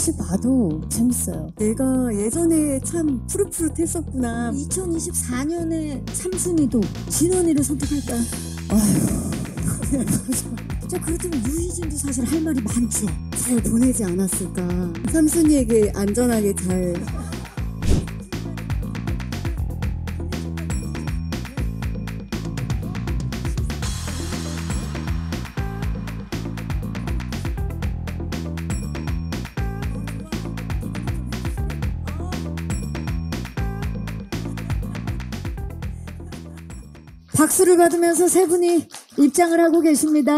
다시 봐도 재밌어요. 내가 예전에 참 푸릇푸릇했었구나. 2024년에 삼순이도 진원이를 선택할까요? 자, 그렇다면 유희진도 사실 할 말이 많죠. 잘 보내지 않았을까. 삼순이에게 안전하게 잘. 박수를 받으면서 세 분이 입장을 하고 계십니다.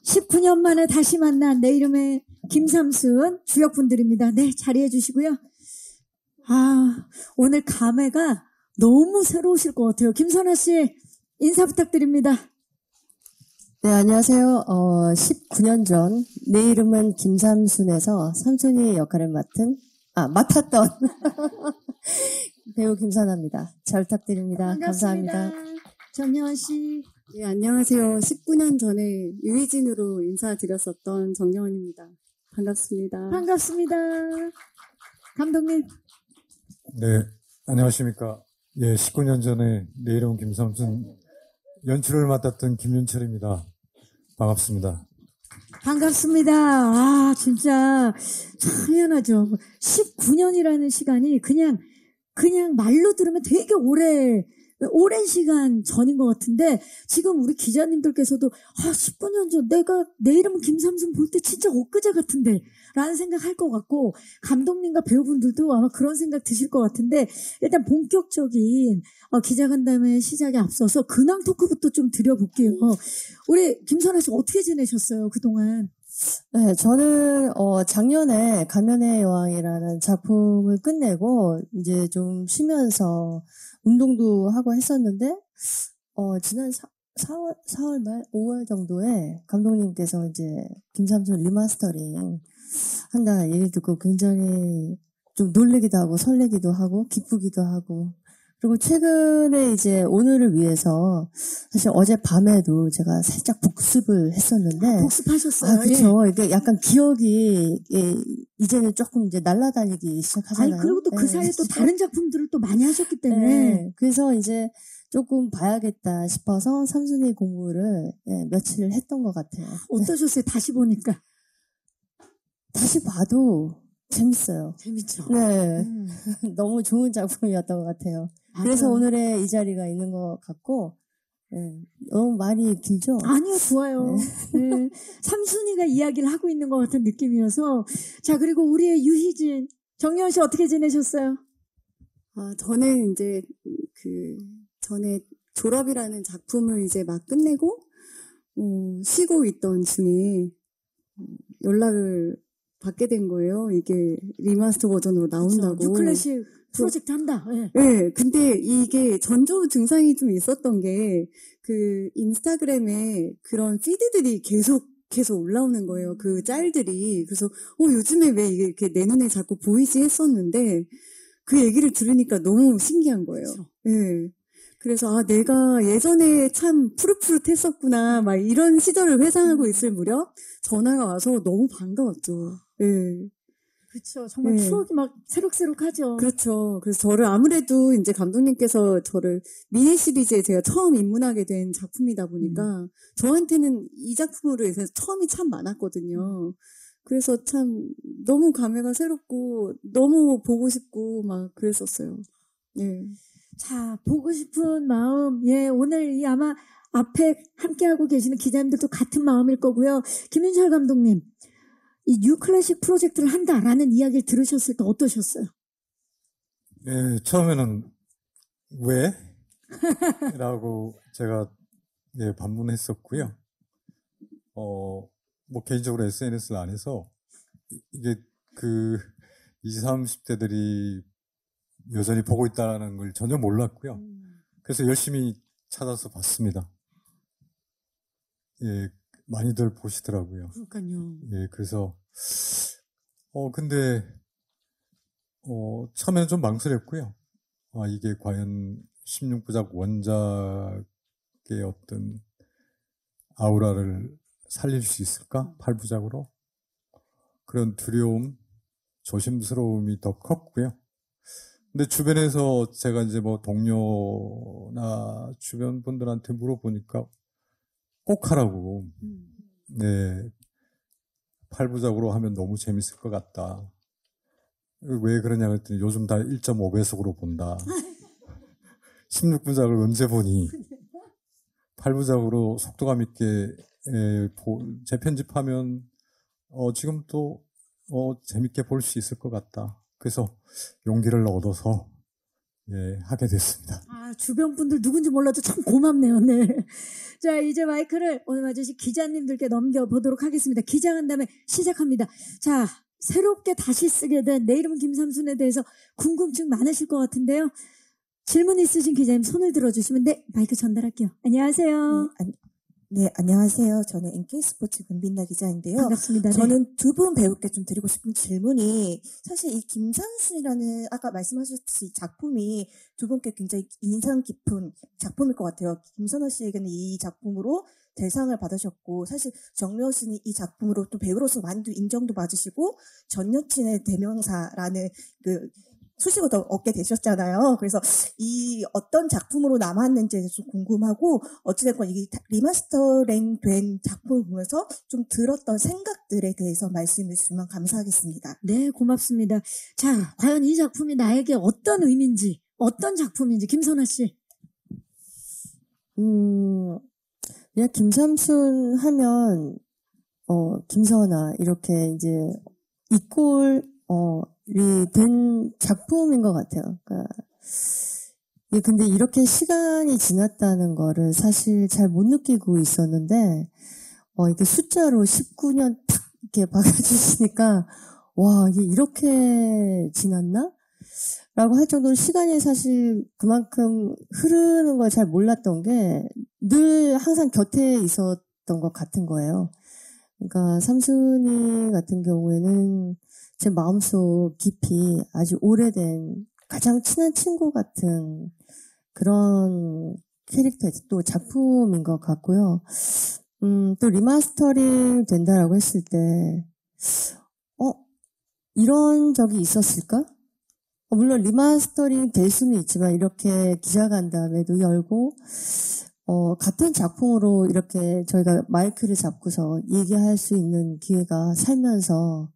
19년 만에 다시 만난 내 이름의 김삼순 주역분들입니다. 네, 자리해 주시고요. 오늘 감회가 너무 새로우실 것 같아요. 김선아 씨 인사 부탁드립니다. 네, 안녕하세요. 19년 전 내 이름은 김삼순에서 삼순이 역할을 맡았던 배우 김선아입니다. 잘 부탁드립니다. 반갑습니다. 감사합니다. 정여원 씨. 네, 안녕하세요. 19년 전에 유희진으로 인사드렸었던 정여원입니다. 반갑습니다. 반갑습니다. 감독님. 네, 안녕하십니까. 예, 19년 전에 내 이름은 김삼순 연출을 맡았던 김윤철입니다. 반갑습니다. 반갑습니다. 진짜 참 희한하죠. 19년이라는 시간이 그냥 말로 들으면 되게 오랜 시간 전인 것 같은데, 지금 우리 기자님들께서도 19년 전 내가 내 이름은 김삼순 볼 때 진짜 엊그제 같은데 라는 생각 할 것 같고, 감독님과 배우분들도 아마 그런 생각 드실 것 같은데, 일단 본격적인 기자간담회 시작에 앞서서 근황 토크부터 좀 드려볼게요. 우리 김선아 씨 어떻게 지내셨어요 그동안? 네, 저는 작년에 가면의 여왕이라는 작품을 끝내고 이제 좀 쉬면서 운동도 하고 했었는데 지난 4월 말 5월 정도에 감독님께서 이제 김삼순 리마스터링 한다 얘기 듣고 굉장히 좀 놀래기도 하고 설레기도 하고 기쁘기도 하고, 그리고 최근에 이제 오늘을 위해서 사실 어젯밤에도 제가 살짝 복습을 했었는데. 복습하셨어요? 그렇죠. 이게 약간 기억이 이제는 조금 이제 날아다니기 시작하잖아요. 그리고 또 그 사이에 또 다른 작품들을 또 많이 하셨기 때문에. 네. 그래서 이제 조금 봐야겠다 싶어서 삼순이 공부를 며칠 했던 것 같아요. 어떠셨어요? 다시 보니까. 다시 봐도 재밌어요. 재밌죠. 네. 너무 좋은 작품이었던 것 같아요. 그래서 오늘의 이 자리가 있는 것 같고, 너무 많이 길죠? 아니요, 좋아요. 네. 삼순이가 이야기를 하고 있는 것 같은 느낌이어서. 자, 그리고 우리의 유희진, 정여원 씨 어떻게 지내셨어요? 저는 이제 전에 졸업이라는 작품을 이제 막 끝내고 쉬고 있던 중에 연락을 받게 된 거예요. 이게 리마스터 버전으로 나온다고. 뉴클래식 프로젝트 한다. 네. 네, 근데 이게 전조 증상이 좀 있었던 게 인스타그램에 그런 피드들이 계속 올라오는 거예요. 그 짤들이. 그래서 요즘에 왜 이게 이렇게 내 눈에 자꾸 보이지 했었는데, 그 얘기를 들으니까 너무 신기한 거예요. 그렇죠. 네. 그래서 내가 예전에 참 푸릇푸릇했었구나 막 이런 시절을 회상하고 있을 무렵 전화가 와서 너무 반가웠죠. 네. 그렇죠. 정말 추억이 막 새록새록하죠. 그렇죠. 그래서 저를 아무래도 이제 감독님께서 저를 미니 시리즈에 제가 처음 입문하게 된 작품이다 보니까 저한테는 이 작품으로 해서 처음이 참 많았거든요. 그래서 참 너무 감회가 새롭고 너무 보고 싶고 막 그랬었어요. 네. 자, 보고 싶은 마음, 오늘 아마 앞에 함께하고 계시는 기자님들도 같은 마음일 거고요. 김윤철 감독님, 이 뉴클래식 프로젝트를 한다라는 이야기를 들으셨을 때 어떠셨어요? 예, 처음에는 왜? 라고 제가 반문했었고요. 개인적으로 SNS를 안 해서 이게 20, 30대들이 여전히 보고 있다는 걸 전혀 몰랐고요. 그래서 열심히 찾아서 봤습니다. 예, 많이들 보시더라고요. 그러니까요. 예, 그래서, 근데, 처음에는 좀 망설였고요. 이게 과연 16부작 원작의 어떤 아우라를 살릴 수 있을까? 8부작으로? 그런 두려움, 조심스러움이 더 컸고요. 근데 주변에서 제가 이제 뭐 동료나 주변 분들한테 물어보니까 꼭 하라고. 네. 8부작으로 하면 너무 재밌을 것 같다. 왜 그러냐 그랬더니 요즘 다 1.5배속으로 본다. 16부작을 언제 보니? 8부작으로 속도감 있게 재편집하면 지금 또 재밌게 볼 수 있을 것 같다. 그래서 용기를 얻어서 하게 됐습니다. 아, 주변 분들 누군지 몰라도 참 고맙네요. 네. 자, 이제 마이크를 오늘 와주신 기자님들께 넘겨보도록 하겠습니다. 기자간담회 시작합니다. 자, 새롭게 다시 쓰게 된 내 이름은 김삼순에 대해서 궁금증 많으실 것 같은데요. 질문 있으신 기자님 손을 들어주시면 마이크 전달할게요. 안녕하세요. 네, 안녕하세요. 저는 NK스포츠 금빈나 기자인데요. 반갑습니다. 네. 저는 두 분 배우께 좀 드리고 싶은 질문이 사실 이 김삼순이라는 아까 말씀하셨듯이 작품이 두 분께 굉장히 인상 깊은 작품일 것 같아요. 김선호 씨에게는 이 작품으로 대상을 받으셨고 사실 정미호 씨는 이 작품으로 또 배우로서 많이 인정도 받으시고 전 여친의 대명사라는 그 소식을 더 얻게 되셨잖아요. 그래서 이 어떤 작품으로 남았는지 좀 궁금하고 어찌됐건 이 리마스터링 된 작품을 보면서 좀 들었던 생각들에 대해서 말씀해 주시면 감사하겠습니다. 네, 고맙습니다. 자, 과연 이 작품이 나에게 어떤 의미인지, 어떤 작품인지 김선아 씨. 그냥 김삼순 하면 김선아 이렇게 이제 이꼴 된 작품인 것 같아요. 그러니까 근데 이렇게 시간이 지났다는 거를 사실 잘 못 느끼고 있었는데 이렇게 숫자로 19년 탁 이렇게 박아주시니까 와 이게 이렇게 지났나? 라고 할 정도로 시간이 사실 그만큼 흐르는 걸 잘 몰랐던 게 늘 항상 곁에 있었던 것 같은 거예요. 그러니까 삼순이 같은 경우에는 제 마음속 깊이 아주 오래된 가장 친한 친구 같은 그런 캐릭터, 또 작품인 것 같고요. 또 리마스터링 된다라고 했을 때, 이런 적이 있었을까? 물론 리마스터링 될 수는 있지만 이렇게 기자간담회도 열고 같은 작품으로 이렇게 저희가 마이크를 잡고서 얘기할 수 있는 기회가 살면서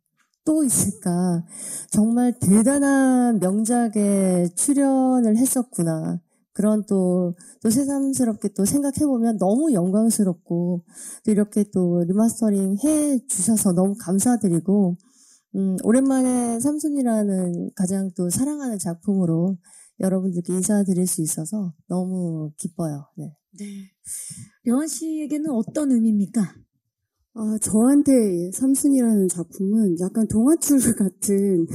또 있을까? 정말 대단한 명작에 출연을 했었구나. 그런 또 새삼스럽게 또 생각해보면 너무 영광스럽고 또 이렇게 또 리마스터링 해 주셔서 너무 감사드리고 오랜만에 삼순이라는 가장 또 사랑하는 작품으로 여러분들께 인사드릴 수 있어서 너무 기뻐요. 네. 네. 여원 씨에게는 어떤 의미입니까? 저한테 삼순이라는 작품은 약간 동화줄 같은,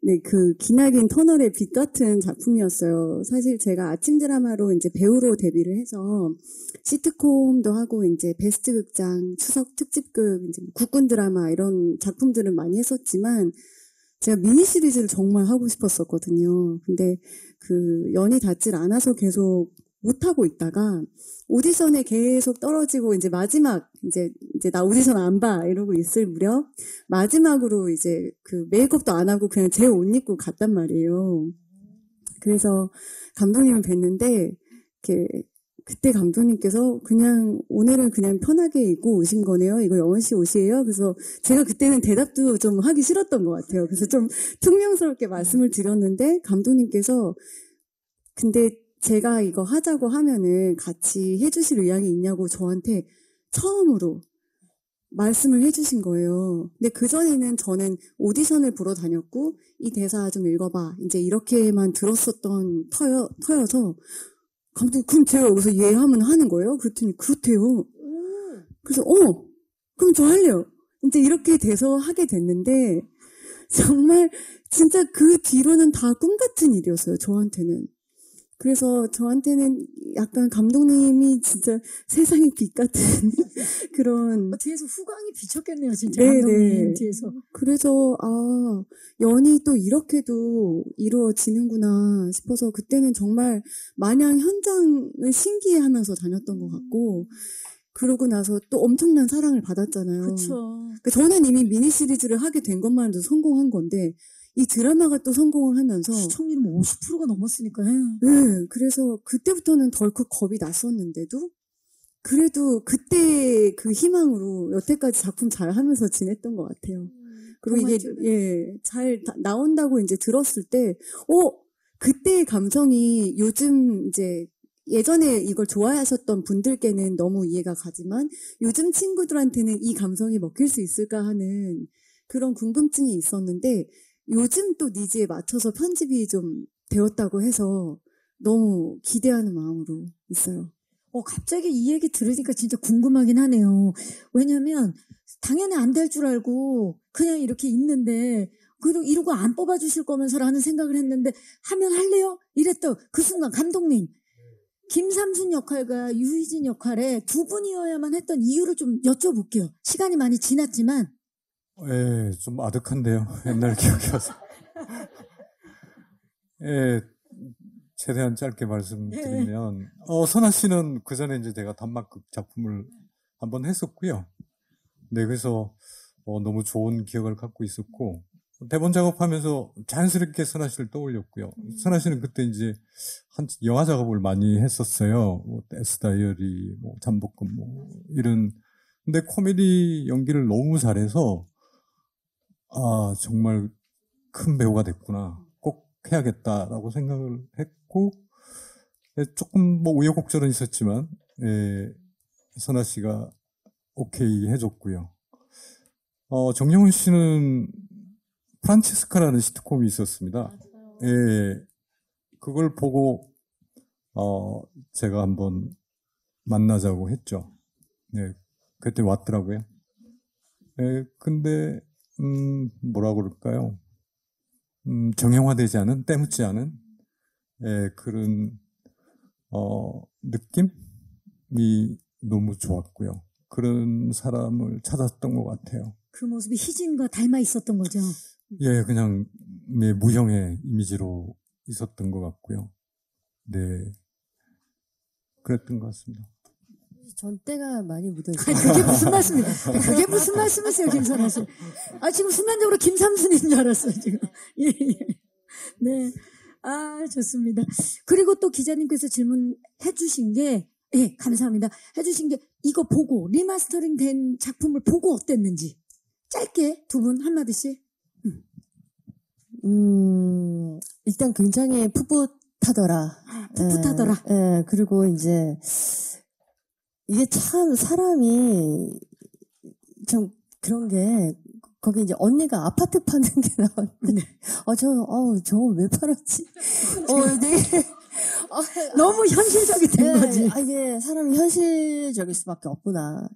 네, 그, 기나긴 터널의 빛 같은 작품이었어요. 사실 제가 아침 드라마로 이제 배우로 데뷔를 해서, 시트콤도 하고, 이제 베스트 극장, 추석 특집극, 이제 국군 드라마 이런 작품들을 많이 했었지만, 제가 미니 시리즈를 정말 하고 싶었었거든요. 근데 그, 연이 닿질 않아서 계속 못하고 있다가, 오디션에 계속 떨어지고, 이제 마지막, 이제 나 오디션 안 봐, 이러고 있을 무렵, 마지막으로 이제 그 메이크업도 안 하고 그냥 제 옷 입고 갔단 말이에요. 그래서 감독님을 뵀는데, 그때 감독님께서 그냥, 오늘은 그냥 편하게 입고 오신 거네요. 이거 여원 씨 옷이에요? 그래서 제가 그때는 대답도 좀 하기 싫었던 것 같아요. 그래서 좀 퉁명스럽게 말씀을 드렸는데, 감독님께서, 근데 제가 이거 하자고 하면은 같이 해주실 의향이 있냐고 저한테 처음으로 말씀을 해주신 거예요. 근데 그전에는 저는 오디션을 보러 다녔고 이 대사 좀 읽어봐. 이제 이렇게만 들었었던 터여서 감독님 그럼 제가 여기서 예 하면 하는 거예요? 그랬더니 그렇대요. 그래서 그럼 저 할래요. 이제 이렇게 돼서 하게 됐는데 정말 진짜 그 뒤로는 다 꿈 같은 일이었어요. 저한테는. 그래서 저한테는 약간 감독님이 진짜 세상의 빛 같은 그런. 뒤에서 후광이 비쳤겠네요, 진짜. 감독님 뒤에서. 그래서, 연이 또 이렇게도 이루어지는구나 싶어서 그때는 정말 마냥 현장을 신기해 하면서 다녔던 것 같고, 그러고 나서 또 엄청난 사랑을 받았잖아요. 그렇죠. 그러니까 저는 이미 미니 시리즈를 하게 된 것만으로도 성공한 건데 이 드라마가 또 성공을 하면서 시청률이 뭐 50%가 넘었으니까요. 네, 그래서 그때부터는 덜컥 겁이 났었는데도 그래도 그때 그 희망으로 여태까지 작품 잘 하면서 지냈던 것 같아요. 그리고 이게 잘 나온다고 이제 들었을 때 그때의 감성이 요즘 이제 예전에 이걸 좋아하셨던 분들께는 너무 이해가 가지만 요즘 친구들한테는 이 감성이 먹힐 수 있을까 하는 그런 궁금증이 있었는데 요즘 또 니즈에 맞춰서 편집이 좀 되었다고 해서 너무 기대하는 마음으로 있어요. 갑자기 이 얘기 들으니까 진짜 궁금하긴 하네요. 왜냐면 당연히 안 될 줄 알고 그냥 이렇게 있는데 그리고 이러고 안 뽑아주실 거면서라는 생각을 했는데 하면 할래요? 이랬던 그 순간 감독님 김삼순 역할과 유희진 역할에 두 분이어야만 했던 이유를 좀 여쭤볼게요. 시간이 많이 지났지만 예, 좀 아득한데요. 옛날 기억이 와서. 예, 최대한 짧게 말씀드리면, 선아 씨는 그 전에 이제 제가 단막극 작품을 한번 했었고요. 네, 그래서 너무 좋은 기억을 갖고 있었고, 대본 작업하면서 자연스럽게 선아 씨를 떠올렸고요. 선아 씨는 그때 이제 영화 작업을 많이 했었어요. 뭐, 데스 다이어리, 뭐, 잠복근, 뭐, 이런. 근데 코미디 연기를 너무 잘해서, 정말 큰 배우가 됐구나. 꼭 해야겠다라고 생각을 했고, 조금 뭐 우여곡절은 있었지만, 선아 씨가 오케이 해줬고요. 정영훈 씨는 프란체스카라는 시트콤이 있었습니다. 그걸 보고, 제가 한번 만나자고 했죠. 그때 왔더라고요. 근데, 뭐라 그럴까요? 정형화되지 않은, 때묻지 않은, 그런, 느낌이 너무 좋았고요. 그런 사람을 찾았던 것 같아요. 그 모습이 희진과 닮아 있었던 거죠. 예, 그냥, 무형의 이미지로 있었던 것 같고요. 네. 그랬던 것 같습니다. 전 때가 많이 묻어있어요. 그게 무슨 말씀이에요? 그게 무슨 말씀이세요, 김선아 씨? 지금 순간적으로 김삼순인 줄 알았어요, 지금. 예. 네. 좋습니다. 그리고 또 기자님께서 질문해 주신 게, 감사합니다. 해주신 게, 이거 보고, 리마스터링 된 작품을 보고 어땠는지. 짧게 두 분 한마디씩. 일단 굉장히 풋풋하더라. 풋풋하더라. 그리고 이제, 이게 참 사람이 좀 그런 게 거기 이제 언니가 아파트 파는 게 나왔는데 저거 왜 팔았지? 되게 너무 현실적이 된 거지. 이게 사람이 현실적일 수밖에 없구나.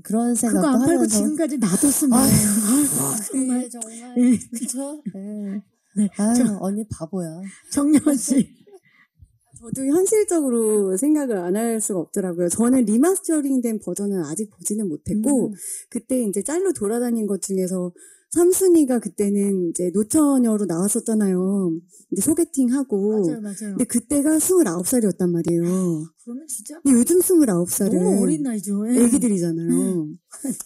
그런 생각도 그거 안 팔고 하면서 지금까지 놔뒀으면 정말 그렇죠. 네. 언니 바보야. 정여원 씨. 저도 현실적으로 생각을 안 할 수가 없더라고요. 저는 리마스터링된 버전은 아직 보지는 못했고, 그때 이제 짤로 돌아다닌 것 중에서 삼순이가 그때는 이제 노처녀로 나왔었잖아요. 이제 소개팅하고. 맞아요. 근데 그때가 29살이었단 말이에요. 그러면 진짜 요즘 29살은 너무 어린 나이죠. 애기들이잖아요.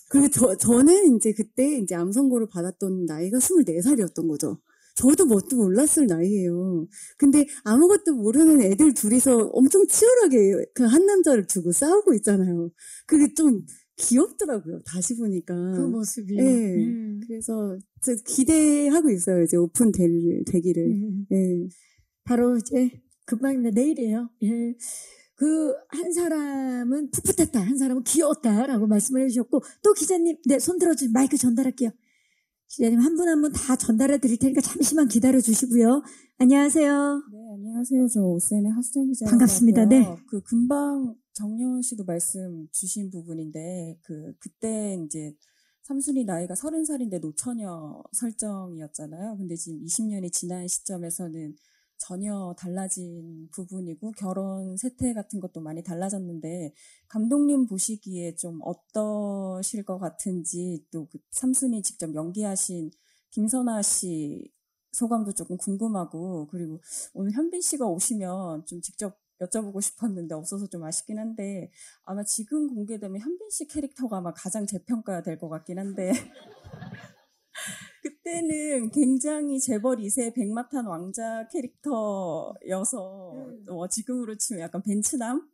그리고 저는 이제 그때 이제 암선고를 받았던 나이가 24살이었던 거죠. 저도 뭣도 몰랐을 나이예요. 근데 아무것도 모르는 애들 둘이서 엄청 치열하게 그 한 남자를 두고 싸우고 있잖아요. 그게 좀 귀엽더라고요. 다시 보니까. 그 모습이. 네. 그래서 저 기대하고 있어요. 이제 오픈 되기를. 네. 바로 이제 금방인데 내일이에요. 예. 그 한 사람은 풋풋했다. 한 사람은 귀여웠다라고 말씀을 해주셨고 또 기자님 손 들어주세요. 마이크 전달할게요. 기자님 한 분 한 분 다 전달해 드릴 테니까 잠시만 기다려 주시고요. 안녕하세요. 네, 안녕하세요. 저 오센의 하수정 기자입니다. 반갑습니다. 네. 금방 정여원 씨도 말씀 주신 부분인데, 그때 이제 삼순이 나이가 30살인데 노처녀 설정이었잖아요. 근데 지금 20년이 지난 시점에서는 전혀 달라진 부분이고 결혼 세태 같은 것도 많이 달라졌는데 감독님 보시기에 좀 어떠실 것 같은지 또 그 삼순이 직접 연기하신 김선아 씨 소감도 조금 궁금하고 그리고 오늘 현빈 씨가 오시면 좀 직접 여쭤보고 싶었는데 없어서 좀 아쉽긴 한데 아마 지금 공개되면 현빈 씨 캐릭터가 아마 가장 재평가될 것 같긴 한데 그때는 굉장히 재벌 2세 백마탄 왕자 캐릭터여서 지금으로 치면 약간 벤츠남으로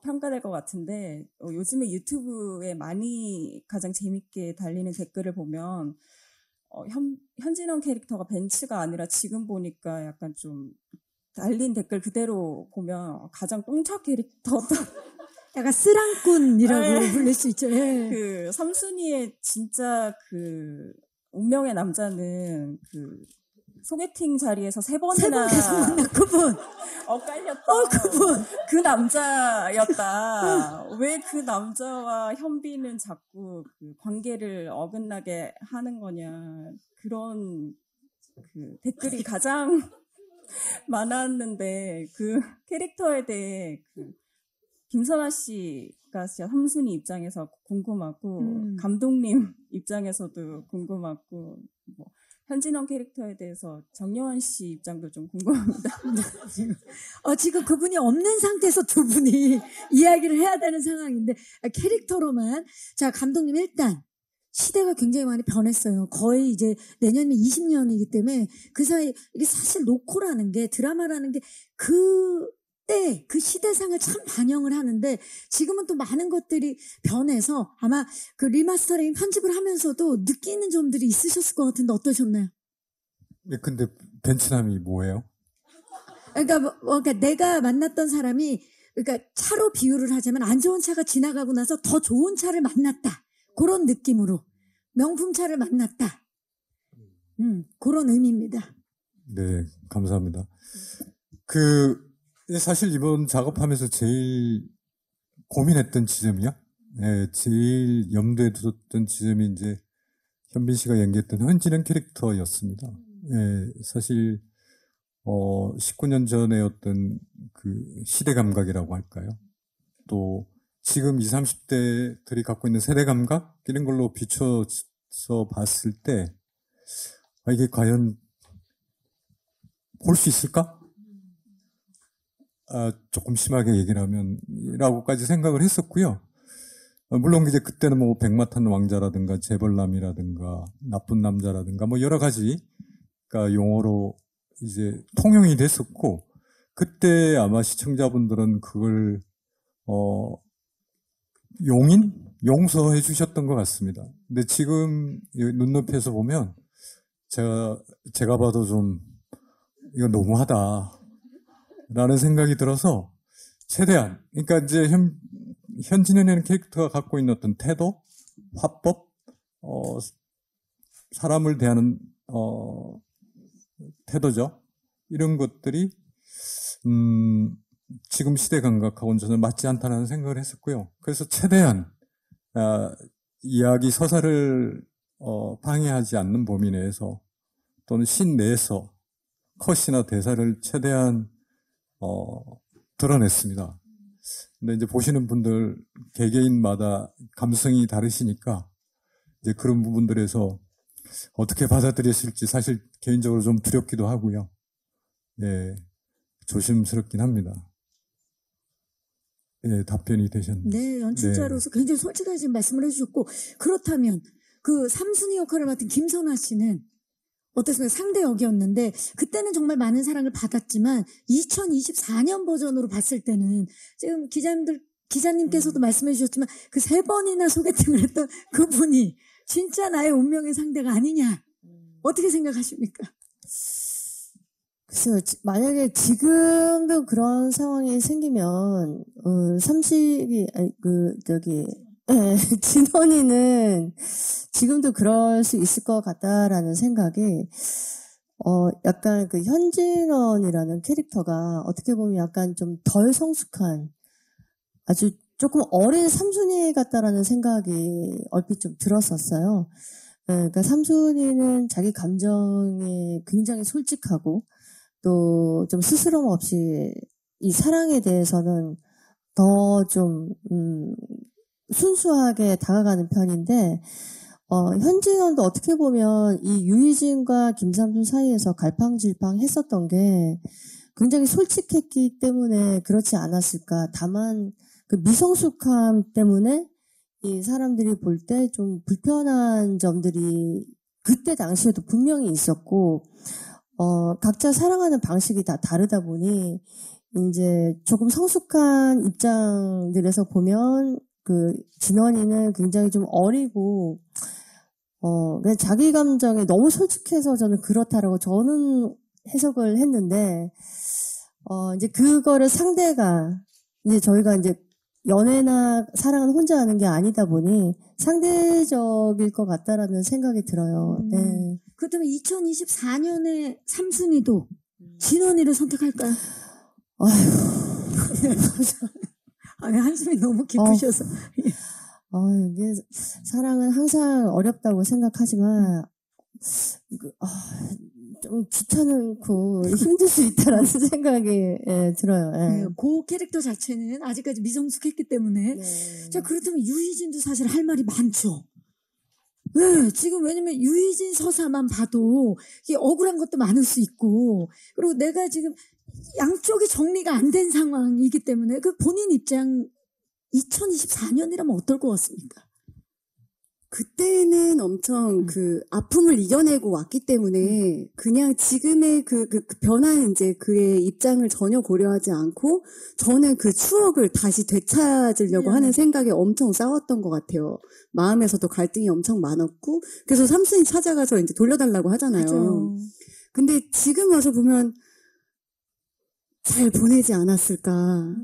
평가될 것 같은데 요즘에 유튜브에 많이 가장 재밌게 달리는 댓글을 보면 현진원 캐릭터가 벤츠가 아니라 지금 보니까 약간 좀 달린 댓글 그대로 보면 가장 똥차 캐릭터다. 약간 쓰랑꾼이라고 네. 부를 수 있죠. 예. 그 삼순이의 진짜 그 운명의 남자는 그 소개팅 자리에서 세 번이나 계속 만나 그분. 엇갈렸던 그분. 그 남자였다. 왜 그 남자와 현빈은 자꾸 그 관계를 어긋나게 하는 거냐. 그런 그 댓글이 가장 많았는데 그 캐릭터에 대해 그 김선아 씨가 진짜 삼순이 입장에서 궁금하고 감독님 입장에서도 궁금하고 뭐 현진원 캐릭터에 대해서 정여원 씨 입장도 좀 궁금합니다. 지금 그분이 없는 상태에서 두 분이 이야기를 해야 되는 상황인데 캐릭터로만 자 감독님 일단 시대가 굉장히 많이 변했어요. 거의 이제 내년이면 20년이기 때문에 그 사이 이게 사실 노코라는 게 드라마라는 게 그때 그 시대상을 참 반영을 하는데 지금은 또 많은 것들이 변해서 아마 그 리마스터링 편집을 하면서도 느끼는 점들이 있으셨을 것 같은데 어떠셨나요? 예, 근데 벤츠남이 뭐예요? 그러니까 내가 만났던 사람이 그러니까 차로 비유를 하자면 안 좋은 차가 지나가고 나서 더 좋은 차를 만났다. 그런 느낌으로 명품 차를 만났다. 그런 의미입니다. 네, 감사합니다. 사실 이번 작업하면서 제일 고민했던 지점이요? 네, 제일 염두에 두었던 지점이 이제 현빈 씨가 연기했던 현진원 캐릭터였습니다. 네, 사실 19년 전의 어떤 그 시대 감각이라고 할까요? 또 지금 20, 30대들이 갖고 있는 세대 감각? 이런 걸로 비춰서 봤을 때 이게 과연 볼 수 있을까? 조금 심하게 얘기를 하면 라고까지 생각을 했었고요. 물론 이제 그때는 뭐 백마탄 왕자라든가 재벌남이라든가 나쁜 남자라든가 뭐 여러 가지가 용어로 이제 통용이 됐었고 그때 아마 시청자분들은 그걸 용서해 주셨던 것 같습니다. 근데 지금 눈높이에서 보면 제가 봐도 좀 이거 너무하다 라는 생각이 들어서 최대한 그러니까 이제 현진현이라는 캐릭터가 갖고 있는 어떤 태도, 화법, 사람을 대하는 태도죠. 이런 것들이 지금 시대 감각하고는 전혀 맞지 않다는 생각을 했었고요. 그래서 최대한 이야기 서사를 방해하지 않는 범위 내에서 또는 씬 내에서 컷이나 대사를 최대한 드러냈습니다. 근데 이제 보시는 분들 개개인마다 감성이 다르시니까 이제 그런 부분들에서 어떻게 받아들였을지 사실 개인적으로 좀 두렵기도 하고요. 예, 조심스럽긴 합니다. 예, 답변이 되셨나요? 네, 연출자로서 굉장히 솔직하신 말씀을 해주셨고 그렇다면 그 삼순이 역할을 맡은 김선아 씨는 어땠습니까? 상대 역이었는데 그때는 정말 많은 사랑을 받았지만 2024년 버전으로 봤을 때는 지금 기자님께서도 말씀해 주셨지만 그 3번이나 소개팅을 했던 그분이 진짜 나의 운명의 상대가 아니냐 어떻게 생각하십니까? 글쎄요, 만약에 지금도 그런 상황이 생기면 진원이는 지금도 그럴 수 있을 것 같다라는 생각이 약간 그 현진원이라는 캐릭터가 어떻게 보면 약간 좀 덜 성숙한 아주 조금 어린 삼순이 같다라는 생각이 얼핏 좀 들었었어요. 그러니까 삼순이는 자기 감정에 굉장히 솔직하고 또 좀 스스럼 없이 이 사랑에 대해서는 더 좀 순수하게 다가가는 편인데 현진원도 어떻게 보면 이 유희진과 김삼순 사이에서 갈팡질팡 했었던 게 굉장히 솔직했기 때문에 그렇지 않았을까. 다만 그 미성숙함 때문에 이 사람들이 볼 때 좀 불편한 점들이 그때 당시에도 분명히 있었고, 각자 사랑하는 방식이 다 다르다 보니 이제 조금 성숙한 입장들에서 보면 그 진원이는 굉장히 좀 어리고 그냥 자기 감정에 너무 솔직해서 저는 그렇다라고 저는 해석을 했는데 이제 그거를 상대가 이제 저희가 이제 연애나 사랑은 혼자 하는 게 아니다 보니 상대적일 것 같다라는 생각이 들어요. 네. 그렇다면 2024년에 삼순이도 진원이를 선택할까요? 아유, 한숨이 너무 깊으셔서. 이게 사랑은 항상 어렵다고 생각하지만 좀 귀찮고 힘들 수 있다라는 생각이 들어요. 네, 그 캐릭터 자체는 아직까지 미성숙했기 때문에. 네. 자, 그렇다면 유희진도 사실 할 말이 많죠. 네, 지금 왜냐면 유희진 서사만 봐도 이게 억울한 것도 많을 수 있고, 그리고 내가 지금 양쪽이 정리가 안 된 상황이기 때문에 그 본인 입장 2024년이라면 어떨 것 같습니까? 그때는 엄청 그 아픔을 이겨내고 왔기 때문에 그냥 지금의 그 변화는 이제 그의 입장을 전혀 고려하지 않고 저는 그 추억을 다시 되찾으려고 하는 생각에 엄청 싸웠던 것 같아요. 마음에서도 갈등이 엄청 많았고 그래서 삼순이 찾아가서 이제 돌려달라고 하잖아요. 맞아요. 근데 지금 와서 보면 잘 보내지 않았을까.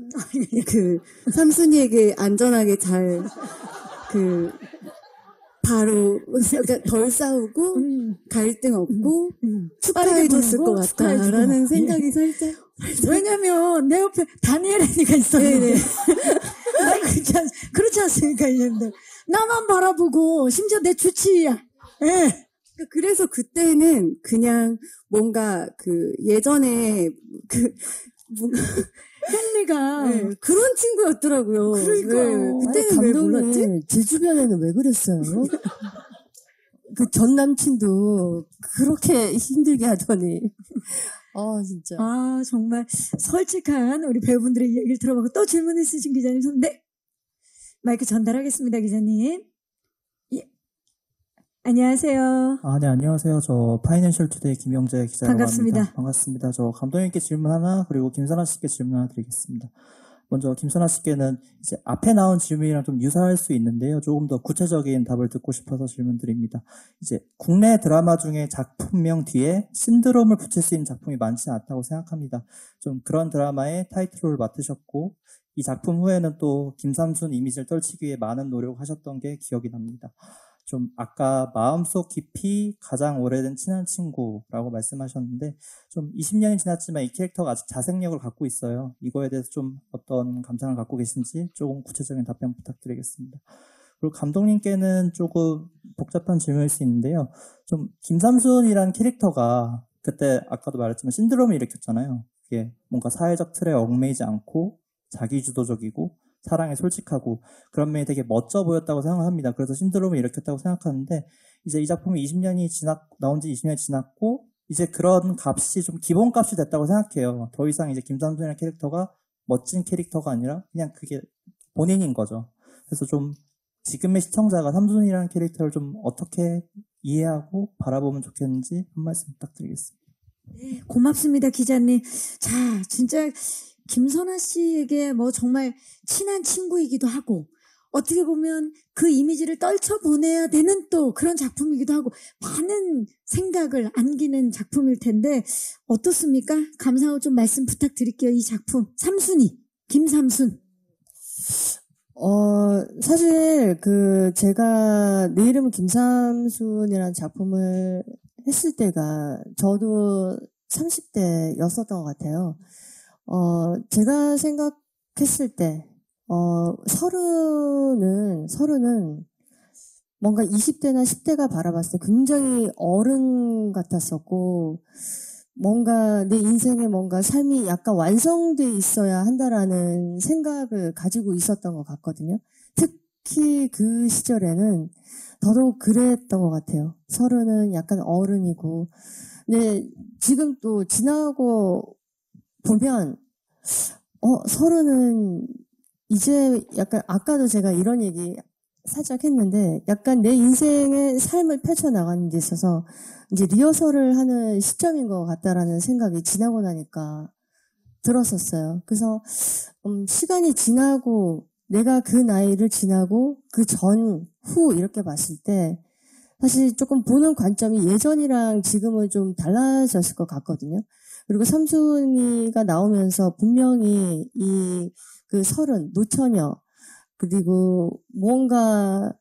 그 삼순이에게 안전하게 잘 바로 그러니까 덜 싸우고 갈등 없고 축하해줬을 것 같다라는 생각이 살짝. 왜냐면 내 옆에 다니엘 애니가 있었는데 그렇지 않습니까? 이랬는데 나만 바라보고 심지어 내 주치의야. 예. 그래서 그때는 그냥 뭔가 그 예전에 헨리가 그런 친구였더라고요. 그러니까요. 그때는 왜 몰랐지? 감독이 제 주변에는 왜 그랬어요? 그 전 남친도 그렇게 힘들게 하더니. 진짜. 아, 정말 솔직한 우리 배우분들의 얘기를 들어보고 또 질문 있으신 기자님 손, 네. 마이크 전달하겠습니다, 기자님. 예. 안녕하세요. 네, 안녕하세요. 저 파이낸셜 투데이 김영재 기자라고 반갑습니다. 합니다. 반갑습니다. 저 감독님께 질문 하나, 그리고 김선아 씨께 질문 하나 드리겠습니다. 먼저 김선아 씨께는 이제 앞에 나온 질문이랑 좀 유사할 수 있는데요. 조금 더 구체적인 답을 듣고 싶어서 질문 드립니다. 이제 국내 드라마 중에 작품명 뒤에 신드롬을 붙일 수 있는 작품이 많지 않다고 생각합니다. 좀 그런 드라마의 타이틀롤을 맡으셨고, 이 작품 후에는 또 김삼순 이미지를 떨치기 위해 많은 노력하셨던 게 기억이 납니다. 좀 아까 마음속 깊이 가장 오래된 친한 친구라고 말씀하셨는데 좀 20년이 지났지만 이 캐릭터가 아직 자생력을 갖고 있어요. 이거에 대해서 좀 어떤 감상을 갖고 계신지 조금 구체적인 답변 부탁드리겠습니다. 그리고 감독님께는 조금 복잡한 질문일 수 있는데요. 좀 김삼순이란 캐릭터가 그때 아까도 말했지만 신드롬을 일으켰잖아요. 그게 뭔가 사회적 틀에 얽매이지 않고 자기주도적이고 사랑에 솔직하고 그런 면이 되게 멋져 보였다고 생각합니다. 그래서 신드롬을 일으켰다고 생각하는데 이제 이 작품이 나온 지 20년이 지났고 이제 그런 값이 좀 기본값이 됐다고 생각해요. 더 이상 이제 김삼순이라는 캐릭터가 멋진 캐릭터가 아니라 그냥 그게 본인인 거죠. 그래서 좀 지금의 시청자가 삼순이라는 캐릭터를 좀 어떻게 이해하고 바라보면 좋겠는지 한 말씀 부탁드리겠습니다. 네, 고맙습니다, 기자님. 자, 진짜 김선아 씨에게 뭐 정말 친한 친구이기도 하고 어떻게 보면 그 이미지를 떨쳐보내야 되는 또 그런 작품이기도 하고 많은 생각을 안기는 작품일 텐데 어떻습니까? 감상을 좀 말씀 부탁드릴게요. 이 작품 삼순이 김삼순. 사실 제가 내 이름은 김삼순이라는 작품을 했을 때가 저도 30대였었던 것 같아요. 제가 생각했을 때, 서른은 뭔가 20대나 10대가 바라봤을 때 굉장히 어른 같았었고, 뭔가 내 인생에 뭔가 삶이 약간 완성돼 있어야 한다라는 생각을 가지고 있었던 것 같거든요. 특히 그 시절에는 더더욱 그랬던 것 같아요. 서른은 약간 어른이고, 근데 지금 또 지나고 보면, 서른은 이제 약간 아까도 제가 이런 얘기 살짝 했는데 약간 내 인생의 삶을 펼쳐나가는 데 있어서 이제 리허설을 하는 시점인 것 같다라는 생각이 지나고 나니까 들었었어요. 그래서 시간이 지나고 내가 그 나이를 지나고 그 전, 후 이렇게 봤을 때 사실 조금 보는 관점이 예전이랑 지금은 좀 달라졌을 것 같거든요. 그리고 삼순이가 나오면서 분명히 그 서른, 노처녀, 그리고 뭔가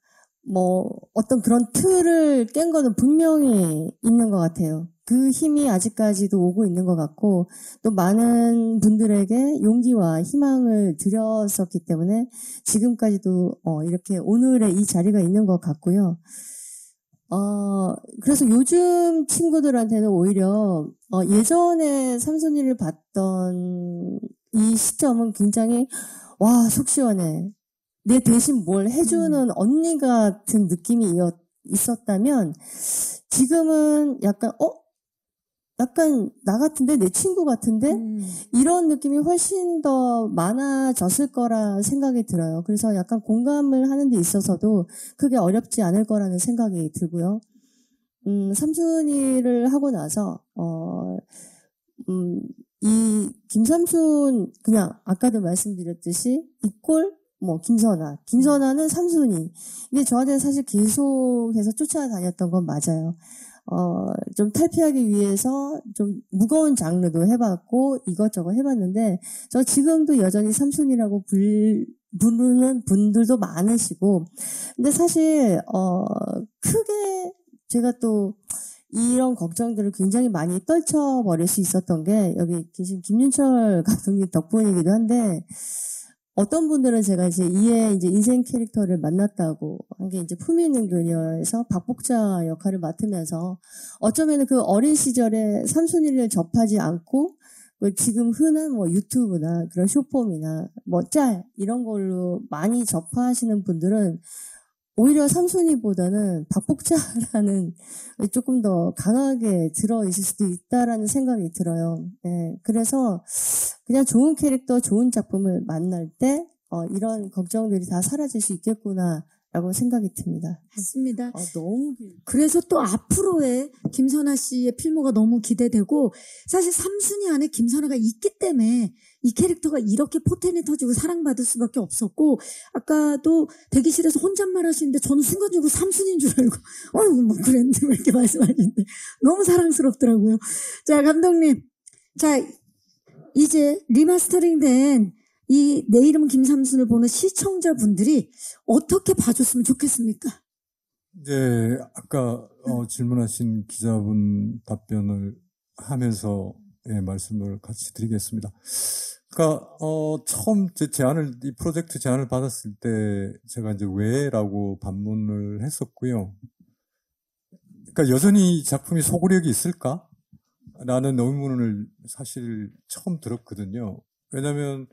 어떤 그런 틀을 깬 거는 분명히 있는 것 같아요. 그 힘이 아직까지도 오고 있는 것 같고 또 많은 분들에게 용기와 희망을 드렸었기 때문에 지금까지도 이렇게 오늘의 이 자리가 있는 것 같고요. 그래서 요즘 친구들한테는 오히려 예전에 삼순이를 봤던 이 시점은 굉장히 와, 속 시원해. 내 대신 뭘 해주는 언니 같은 느낌이 있었다면 지금은 약간 나 같은데 내 친구 같은데 이런 느낌이 훨씬 더 많아졌을 거라 생각이 들어요. 그래서 약간 공감을 하는 데 있어서도 크게 어렵지 않을 거라는 생각이 들고요. 삼순이를 하고 나서 이 김삼순 그냥 아까도 말씀드렸듯이 이꼴 김선아는 삼순이 이게 저한테는 사실 계속해서 쫓아다녔던 건 맞아요. 좀 탈피하기 위해서 좀 무거운 장르도 해봤고 이것저것 해봤는데 저 지금도 여전히 삼순이라고 부르는 분들도 많으시고 근데 사실 크게 제가 또 이런 걱정들을 굉장히 많이 떨쳐버릴 수 있었던 게 여기 계신 김윤철 감독님 덕분이기도 한데 어떤 분들은 제가 이제 이제 인생 캐릭터를 만났다고 한 게 이제 품위 있는 그녀에서 박복자 역할을 맡으면서 어쩌면 그 어린 시절에 삼순이를 접하지 않고 지금 흔한 유튜브나 그런 숏폼이나 짤 이런 걸로 많이 접하시는 분들은 오히려 삼순이보다는 박복자라는 조금 더 강하게 들어있을 수도 있다라는 생각이 들어요. 네, 그래서 그냥 좋은 캐릭터, 좋은 작품을 만날 때 이런 걱정들이 다 사라질 수 있겠구나라고 생각이 듭니다. 맞습니다. 너무 그래서 또 앞으로의 김선아 씨의 필모가 너무 기대되고 사실 삼순이 안에 김선아가 있기 때문에 이 캐릭터가 이렇게 포텐이 터지고 사랑받을 수밖에 없었고 아까도 대기실에서 혼잣말 하시는데 저는 순간적으로 삼순인 줄 알고 그랬는데 왜 이렇게 말씀하시는데 너무 사랑스럽더라고요. 자, 감독님. 자, 이제 리마스터링된 이 내 이름은 김삼순을 보는 시청자분들이 어떻게 봐줬으면 좋겠습니까? 이제 아까 질문하신 기자분 답변을 하면서 말씀을 같이 드리겠습니다. 그러니까 처음 이 프로젝트 제안을 받았을 때 제가 이제 왜라고 반문을 했었고요. 그러니까 여전히 이 작품이 소구력이 있을까? 라는 의문을 사실 처음 들었거든요. 왜냐하면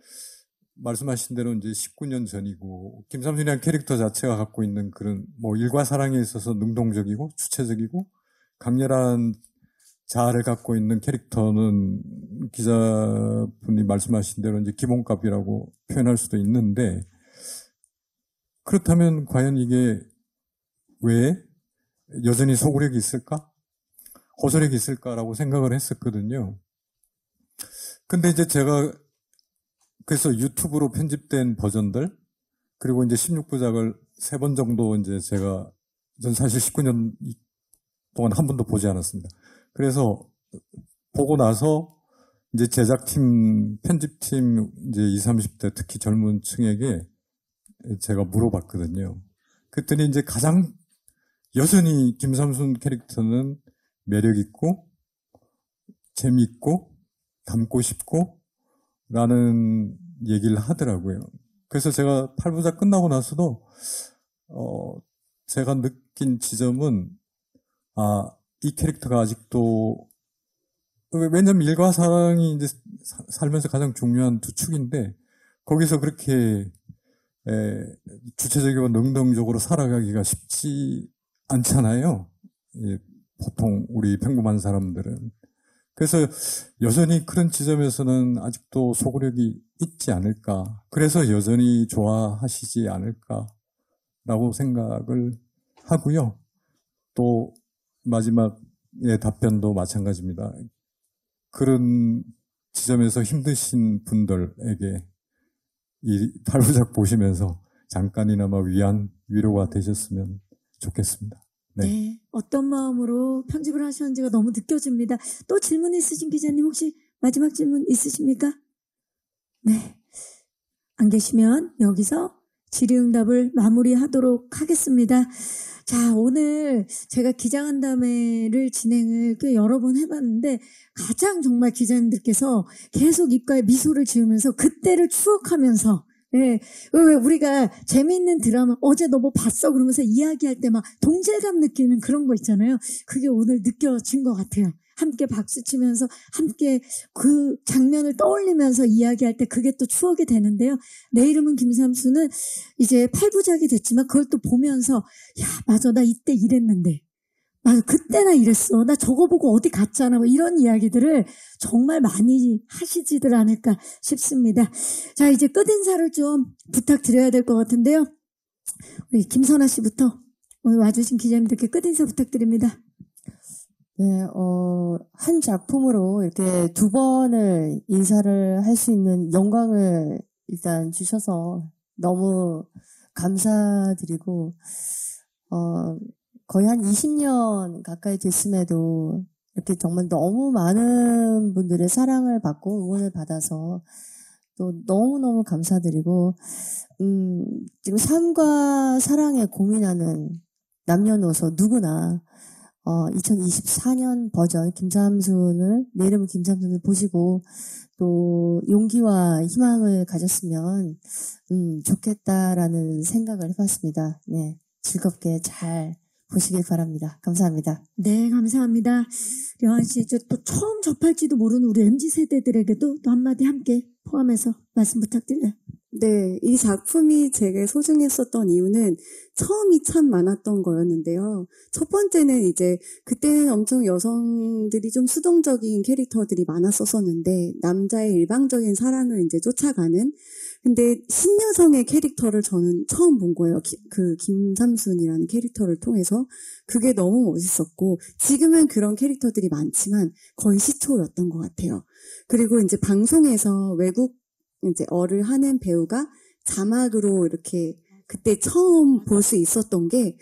말씀하신 대로 이제 19년 전이고 김삼순이라는 캐릭터 자체가 갖고 있는 그런 일과 사랑에 있어서 능동적이고 주체적이고 강렬한 자아를 갖고 있는 캐릭터는 기자분이 말씀하신 대로 이제 기본값이라고 표현할 수도 있는데 그렇다면 과연 이게 왜 여전히 소구력이 있을까? 호소력이 있을까라고 생각을 했었거든요. 근데 이제 제가 그래서 유튜브로 편집된 버전들 그리고 이제 16부작을 3번 정도 이제 전 사실 19년 동안 한 번도 보지 않았습니다. 그래서 보고 나서 이제 제작팀, 편집팀 이제 20, 30대 특히 젊은 층에게 제가 물어봤거든요. 그랬더니 이제 가장 여전히 김삼순 캐릭터는 매력있고 재미있고 닮고 싶고 라는 얘기를 하더라고요. 그래서 제가 8부작 끝나고 나서도 제가 느낀 지점은 이 캐릭터가 아직도 왜냐면 일과 사랑이 이제 살면서 가장 중요한 두 축인데 거기서 그렇게 주체적이고 능동적으로 살아가기가 쉽지 않잖아요. 보통 우리 평범한 사람들은. 그래서 여전히 그런 지점에서는 아직도 소구력이 있지 않을까. 그래서 여전히 좋아하시지 않을까라고 생각을 하고요. 또 마지막의 답변도 마찬가지입니다. 그런 지점에서 힘드신 분들에게 이 8부작 보시면서 잠깐이나마 위로가 되셨으면 좋겠습니다. 네. 네. 어떤 마음으로 편집을 하셨는지가 너무 느껴집니다. 또 질문 있으신 기자님 혹시 마지막 질문 있으십니까? 네. 안 계시면 여기서 질의응답을 마무리하도록 하겠습니다. 자, 오늘 제가 기자간담회를 진행을 꽤 여러 번 해봤는데 가장 정말 기자님들께서 계속 입가에 미소를 지으면서 그때를 추억하면서 예, 왜 우리가 재미있는 드라마 어제 너 뭐 봤어? 그러면서 이야기할 때 막 동질감 느끼는 그런 거 있잖아요. 그게 오늘 느껴진 것 같아요. 함께 박수 치면서 함께 그 장면을 떠올리면서 이야기할 때 그게 또 추억이 되는데요. 내 이름은 김삼수는 이제 8부작이 됐지만 그걸 또 보면서 야 맞아 나 이때 이랬는데 맞아 그때나 이랬어 나 저거 보고 어디 갔잖아 뭐 이런 이야기들을 정말 많이 하시지들 않을까 싶습니다. 자 이제 끝인사를 좀 부탁드려야 될 것 같은데요. 우리 김선아 씨부터 오늘 와주신 기자님들께 끝인사 부탁드립니다. 네, 한 작품으로 이렇게 두 번을 인사를 할 수 있는 영광을 일단 주셔서 너무 감사드리고, 거의 한 20년 가까이 됐음에도 이렇게 정말 너무 많은 분들의 사랑을 받고 응원을 받아서 또 너무너무 감사드리고, 지금 삶과 사랑에 고민하는 남녀노소 누구나 2024년 버전 내 이름은 김삼순을 보시고 또 용기와 희망을 가졌으면 좋겠다라는 생각을 해봤습니다. 네, 즐겁게 잘 보시길 바랍니다. 감사합니다. 네, 감사합니다. 여한 씨, 이제 또 처음 접할지도 모르는 우리 MZ세대들에게도 또 한마디 함께 포함해서 말씀 부탁드려요. 네, 이 작품이 제게 소중했었던 이유는 처음이 참 많았던 거였는데요. 첫 번째는 이제 그때는 엄청 여성들이 좀 수동적인 캐릭터들이 많았었는데 남자의 일방적인 사랑을 이제 쫓아가는 근데 신여성의 캐릭터를 저는 처음 본 거예요. 그 김삼순이라는 캐릭터를 통해서 그게 너무 멋있었고 지금은 그런 캐릭터들이 많지만 거의 시초였던 것 같아요. 그리고 이제 방송에서 외국 이제 어를 하는 배우가 자막으로 이렇게 그때 처음 볼 수 있었던 게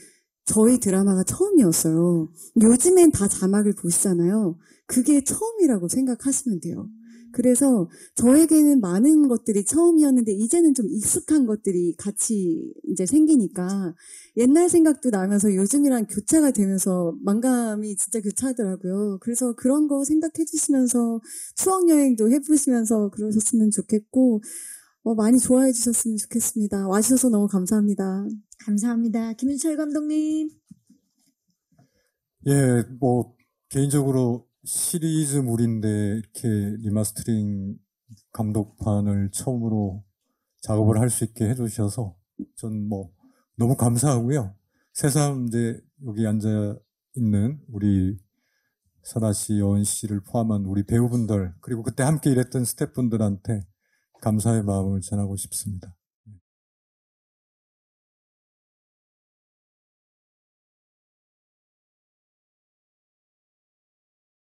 저희 드라마가 처음이었어요. 요즘엔 다 자막을 보시잖아요. 그게 처음이라고 생각하시면 돼요. 그래서 저에게는 많은 것들이 처음이었는데 이제는 좀 익숙한 것들이 같이 이제 생기니까 옛날 생각도 나면서 요즘이랑 교차가 되면서 만감이 진짜 교차하더라고요. 그래서 그런 거 생각해 주시면서 추억 여행도 해보시면서 그러셨으면 좋겠고 많이 좋아해 주셨으면 좋겠습니다. 와주셔서 너무 감사합니다. 감사합니다. 김윤철 감독님. 예, 개인적으로 시리즈물인데 이렇게 리마스터링 감독판을 처음으로 작업을 할 수 있게 해주셔서 전 너무 감사하고요. 새삼 이제 여기 앉아 있는 우리 선아 씨, 여은 씨를 포함한 우리 배우분들 그리고 그때 함께 일했던 스태프분들한테 감사의 마음을 전하고 싶습니다.